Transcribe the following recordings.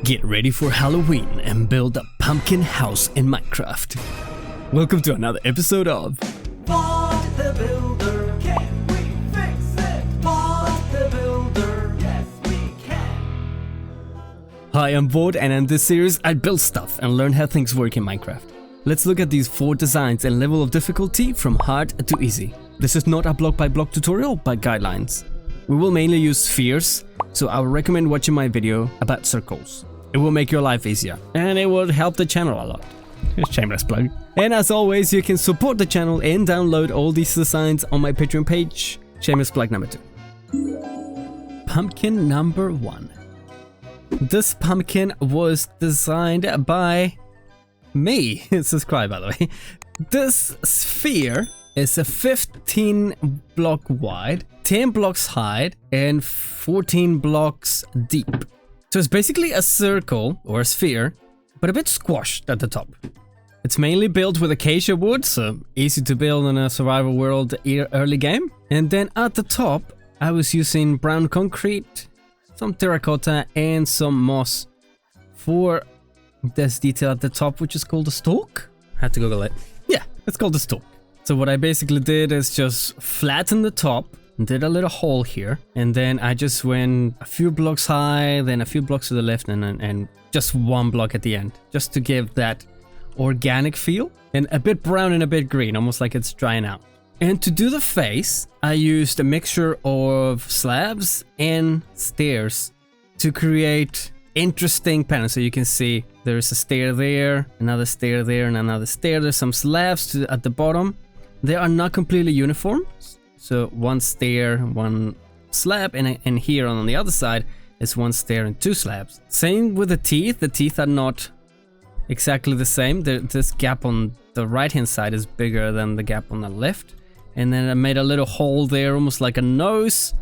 Get ready for Halloween and build a pumpkin house in Minecraft. Welcome to another episode of Vaud the Builder, can we fix it? Vaud the Builder, yes we can. Hi, I'm Vaud, and in this series I build stuff and learn how things work in Minecraft. Let's look at these 4 designs and level of difficulty from hard to easy. This is not a block by block tutorial, but guidelines. We will mainly use spheres, so I would recommend watching my video about circles. It will make your life easier, and it will help the channel a lot. Shameless plug. And as always, you can support the channel and download all these designs on my Patreon page. Shameless plug number 2. Pumpkin number 1. This pumpkin was designed by me. Subscribe, by the way. This sphere is a 15 block wide, 10 blocks high, and 14 blocks deep. So it's basically a circle or a sphere, but a bit squashed at the top. It's mainly built with acacia wood, so easy to build in a survival world early game. And then at the top, I was using brown concrete, some terracotta, and some moss for this detail at the top, which is called a stalk. I had to Google it. Yeah, it's called a stalk. So what I basically did is just flatten the top, did a little hole here, and then I just went a few blocks high, then a few blocks to the left, and just 1 block at the end, just to give that organic feel, and a bit brown and a bit green, almost like it's drying out. And to do the face, I used a mixture of slabs and stairs to create interesting patterns. So you can see there's a stair there, another stair there, and another stair. There's some slabs at the bottom. They are not completely uniform. So 1 stair, 1 slab, and here on the other side is 1 stair and 2 slabs. Same with the teeth. The teeth are not exactly the same. This gap on the right hand side is bigger than the gap on the left. And then I made a little hole there, almost like a nose.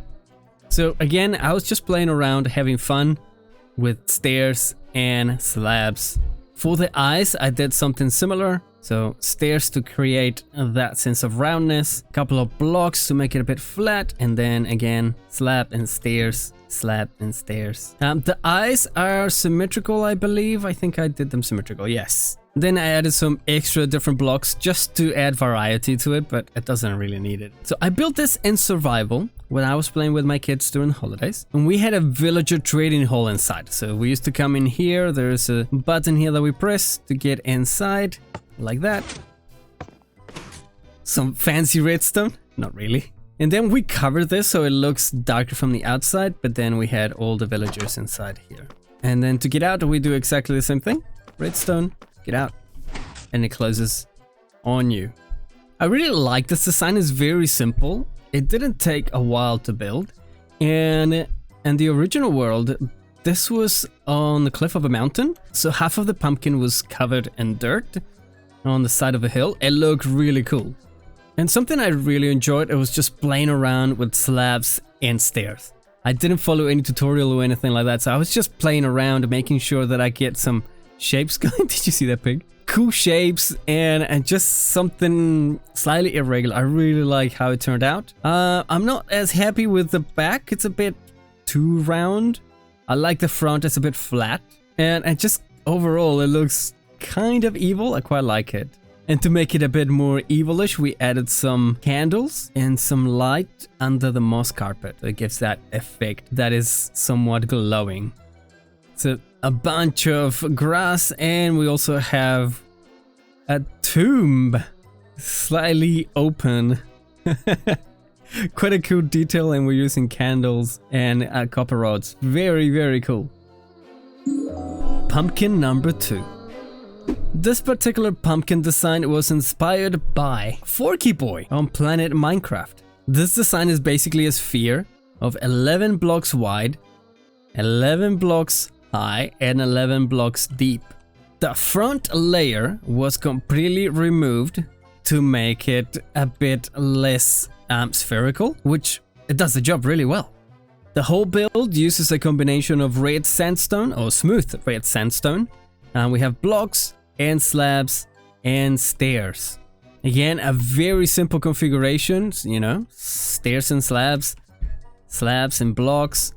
So again, I was just playing around, having fun with stairs and slabs. For the eyes, I did something similar. So stairs to create that sense of roundness, a couple of blocks to make it a bit flat, and then again, slab and stairs, slab and stairs. The eyes are symmetrical, I believe. I think I did them symmetrical, yes. Then I added some extra different blocks just to add variety to it, but it doesn't really need it. So I built this in survival when I was playing with my kids during the holidays. And we had a villager trading hall inside. So we used to come in here. There's a button here that we press to get inside, like that. Some fancy redstone, not really. And then we covered this so it looks darker from the outside, but then we had all the villagers inside here. And then to get out, we do exactly the same thing. Redstone, get out, and it closes on you. I really like this design. It's very simple. It didn't take a while to build. And in the original world, this was on the cliff of a mountain. So half of the pumpkin was covered in dirt on the side of a hill. It looked really cool. And something I really enjoyed, it was just playing around with slabs and stairs. I didn't follow any tutorial or anything like that, so I was just playing around, making sure that I get some shapes going. Did you see that pig? Cool shapes and just something slightly irregular. I really like how it turned out. I'm not as happy with the back. It's a bit too round. I like the front, it's a bit flat. And just overall, it looks kind of evil. I quite like it. And to make it a bit more evilish, we added some candles and some light under the moss carpet. It gives that effect that is somewhat glowing. So a bunch of grass, and we also have a tomb slightly open. Quite a cool detail, and we're using candles and copper rods. Very, very cool. Pumpkin number 2. This particular pumpkin design was inspired by Forky Boy on Planet Minecraft. This design is basically a sphere of 11 blocks wide, 11 blocks high, and 11 blocks deep. The front layer was completely removed to make it a bit less spherical, which it does the job really well. The whole build uses a combination of red sandstone or smooth red sandstone. We have blocks and slabs and stairs. Again, a very simple configuration, you know, stairs and slabs, slabs and blocks.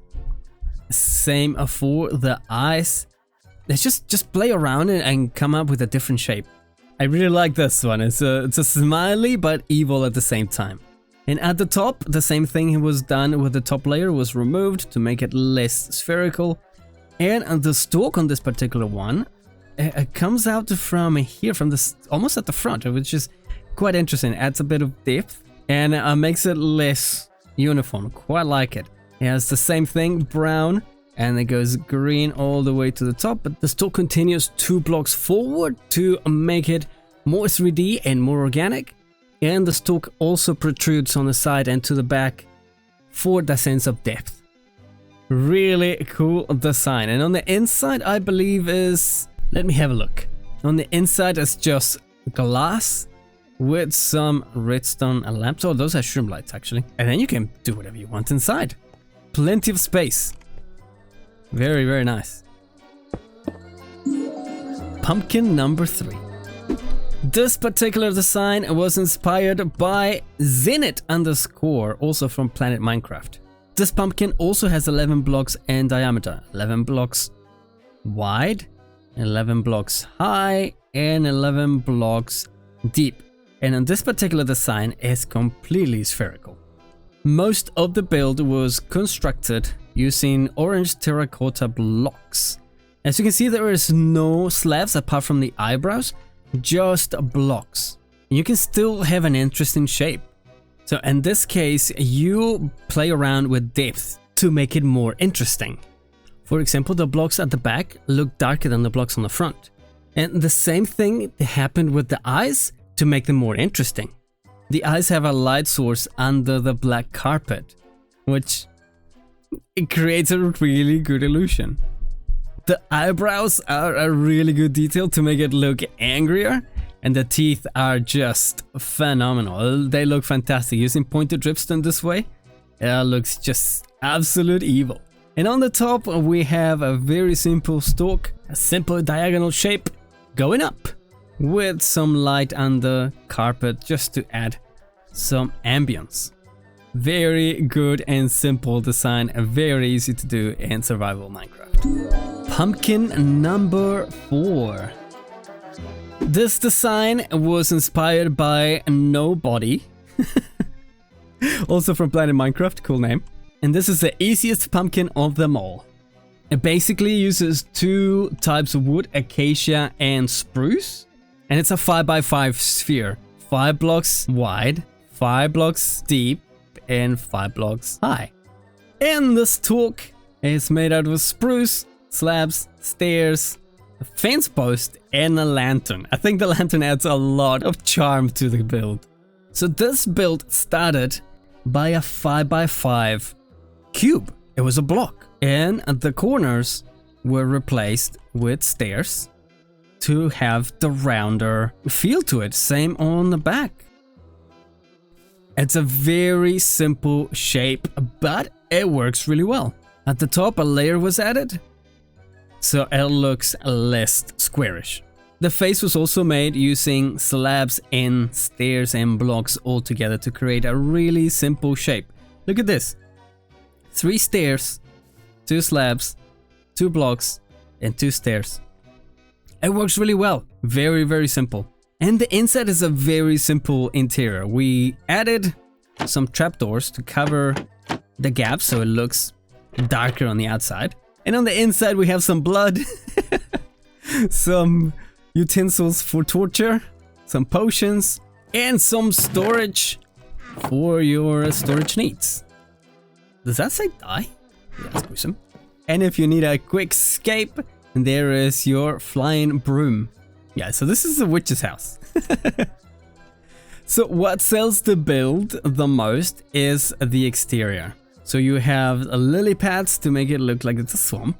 Same for the eyes. let's just play around and come up with a different shape. I really like this one. It's a smiley but evil at the same time. And at the top, the same thing was done with the top layer was removed to make it less spherical. And the stalk on this particular one comes out from here, from this almost at the front, which is quite interesting. Adds a bit of depth and makes it less uniform. Quite like it. It has the same thing, brown, and it goes green all the way to the top. But the stalk continues 2 blocks forward to make it more 3D and more organic. And the stalk also protrudes on the side and to the back for the sense of depth. Really cool design. And on the inside, I believe is... Let me have a look. On the inside, it's just glass with some redstone lamps. Oh, those are shroom lights, actually. And then you can do whatever you want inside. Plenty of space. Very, very nice. Pumpkin number 3. This particular design was inspired by Zenit _ also from Planet Minecraft. This pumpkin also has 11 blocks in diameter, 11 blocks wide, 11 blocks high, and 11 blocks deep. And on this particular design is completely spherical. Most of the build was constructed using orange terracotta blocks. As you can see, there is no slabs apart from the eyebrows, just blocks. You can still have an interesting shape. So in this case, you play around with depth to make it more interesting. For example, the blocks at the back look darker than the blocks on the front. And the same thing happened with the eyes to make them more interesting. The eyes have a light source under the black carpet, which it creates a really good illusion. The eyebrows are a really good detail to make it look angrier, and the teeth are just phenomenal. They look fantastic. Using pointed dripstone this way, it looks just absolute evil. And on the top, we have a very simple stalk, a simple diagonal shape going up with some light on the carpet just to add some ambience. Very good and simple design, very easy to do in survival Minecraft. Pumpkin number 4. This design was inspired by Nobody, also from Planet Minecraft, cool name. And this is the easiest pumpkin of them all. It basically uses 2 types of wood, acacia and spruce. And it's a 5x5 sphere, 5 blocks wide, 5 blocks deep, and 5 blocks high. And the stalk is made out of spruce, slabs, stairs, a fence post, and a lantern. I think the lantern adds a lot of charm to the build. So this build started by a 5x5 cube. It was a block, and the corners were replaced with stairs to have the rounder feel to it. Same on the back. It's a very simple shape, but it works really well. At the top, a layer was added, so it looks less squarish. The face was also made using slabs and stairs and blocks all together to create a really simple shape. Look at this. 3 stairs, 2 slabs, 2 blocks, and 2 stairs. It works really well. Very, very simple. And the inside is a very simple interior. We added some trapdoors to cover the gaps so it looks darker on the outside. And on the inside we have some blood, some utensils for torture, some potions, and some storage for your storage needs. Does that say die? Yeah, that's gruesome. And if you need a quick escape, there is your flying broom. Yeah, so this is a witch's house. So what sells the build the most is the exterior. So you have lily pads to make it look like it's a swamp.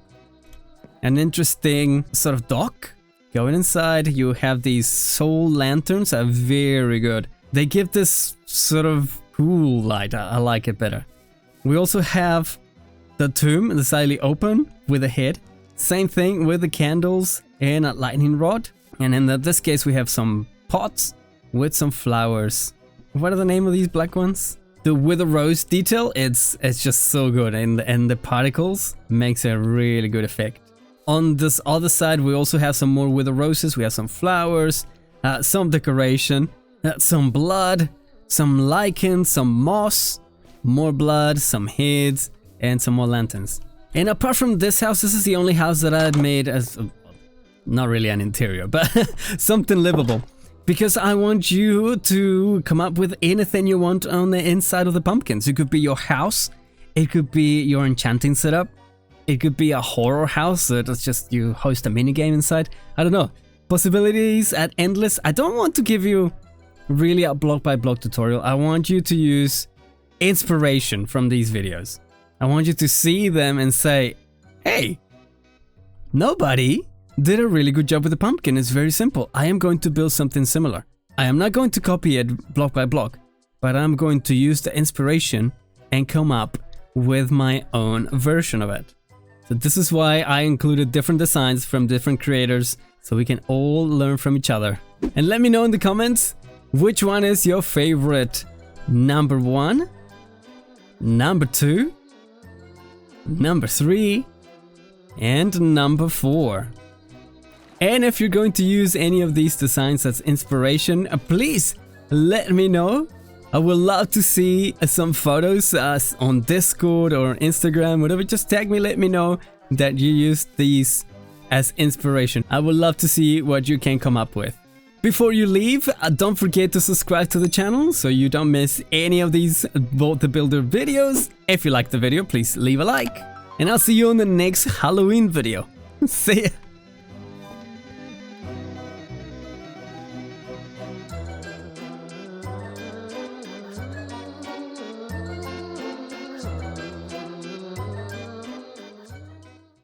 An interesting sort of dock. Going inside, you have these soul lanterns, are very good. They give this sort of cool light. I like it better. We also have the tomb, the slightly open with a head. Same thing with the candles and a lightning rod. And in this case, we have some pots with some flowers. What are the name of these black ones? The wither rose detail, it's just so good. And the particles makes a really good effect. On this other side, we also have some more wither roses. We have some flowers, some decoration, some blood, some lichen, some moss, more blood, some heads, and some more lanterns. And apart from this house, this is the only house that I had made as not really an interior, but something livable. Because I want you to come up with anything you want on the inside of the pumpkins. It could be your house, it could be your enchanting setup, it could be a horror house that's just you host a minigame inside. I don't know. Possibilities are endless. I don't want to give you really a block by block tutorial. I want you to use inspiration from these videos. I want you to see them and say, hey, nobody did a really good job with the pumpkin. It's very simple. I am going to build something similar. I am not going to copy it block by block, but I'm going to use the inspiration and come up with my own version of it. So this is why I included different designs from different creators, so we can all learn from each other. And let me know in the comments which one is your favorite. Number 1, number 2, number 3, and number 4. And if you're going to use any of these designs as inspiration, please let me know. I would love to see some photos on Discord or Instagram, whatever. Just tag me, let me know that you used these as inspiration. I would love to see what you can come up with. Before you leave, don't forget to subscribe to the channel so you don't miss any of these Vaud the Builder videos. If you liked the video, please leave a like. And I'll see you on the next Halloween video. See ya!